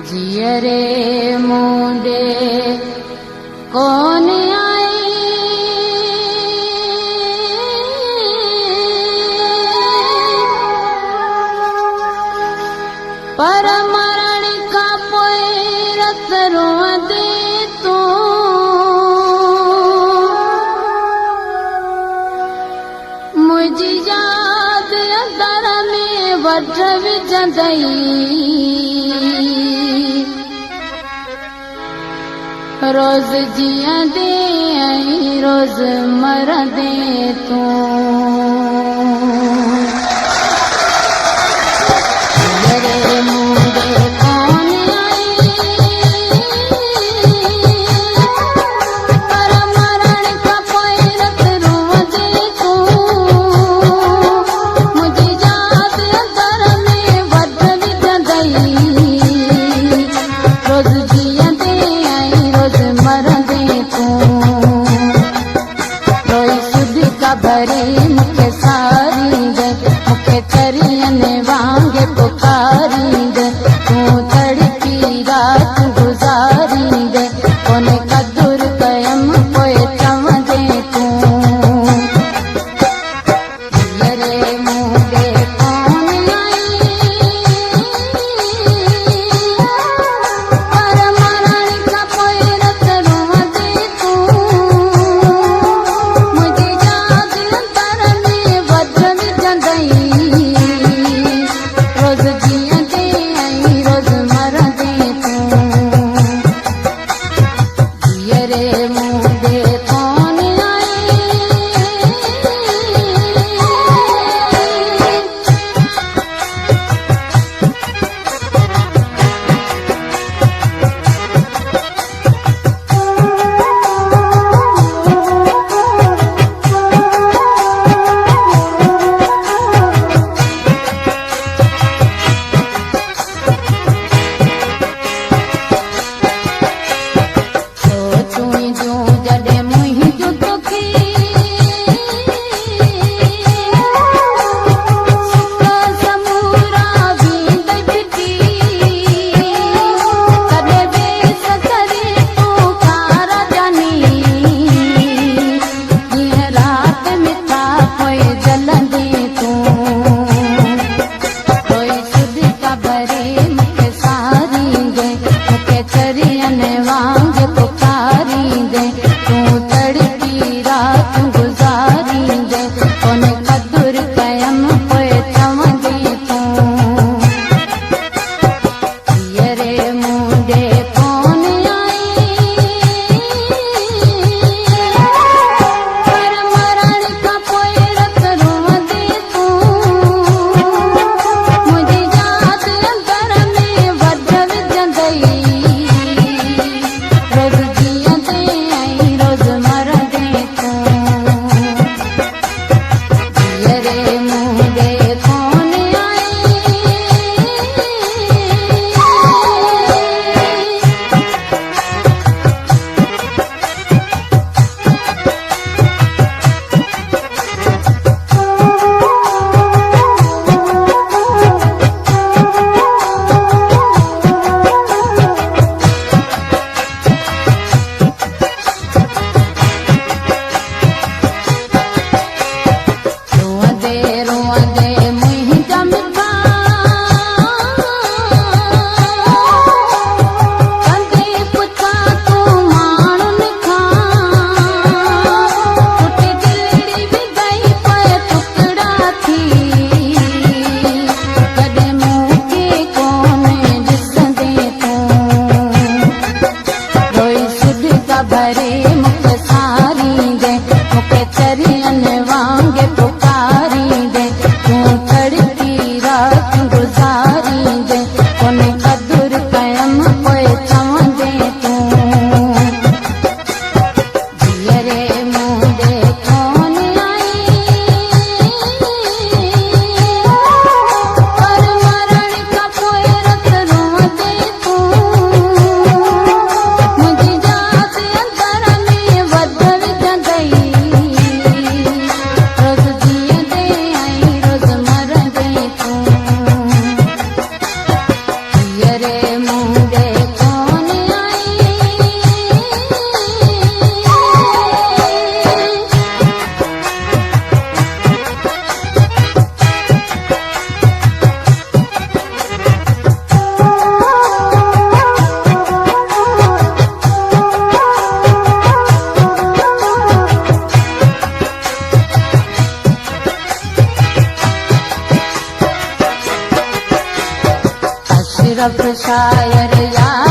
जियरे मुंडे कौन आई पर मरण का पोरत रोंदे तू मुझी याद अंदर में वठ विझंदई रोज जियंदे ऐं रोज मरंदे तू जियरे मुंडे कौन आई पर मरण का पोरत रोंदे तू मुझी याद अंदर में वठ विझंदई रोज जियंदे ऐं रोज मरंदे तू रोई सुधी का भरे मुखे सारींदे मुखे चरियन वांगे पुकारींदे तू तड़पी रात गुजारींदे कोने कदुर कयम पोए चवंदे तू जियरे मुंडे कौन आई पर ढूंढे कौन आई। अशरफ शायर या